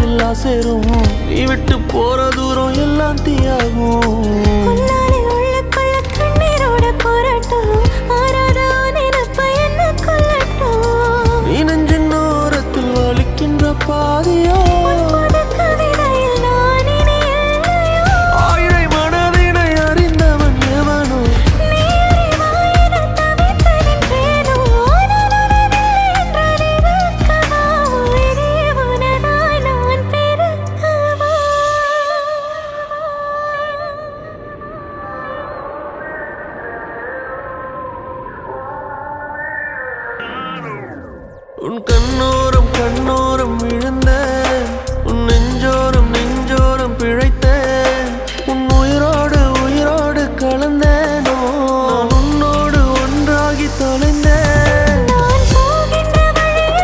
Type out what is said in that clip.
இல்லா சேரும் நீ விட்டு போற தூரம் எல்லாம் தீயாகும் உள்ளுக்குள்ள கண்ணீரோட போராட்டம் ஆறாத நினைப்ப என்ன கொல்லட்டும் நீ நெஞ்சின் ஓரத்தில் வலிக்கின்ற பாதியோ கவிதையில் நான் இனி இல்லையோ ஆயிரை மனதினை அறிந்தவன் எவனோ நீ அறிவாயின தவித்து நின்றேனோ நான் உனதில்லை என்றால் இருக்கவா உயிரே உனதாய் நான் பெருக்கவா உன் கண்ணோரம் விழுந்த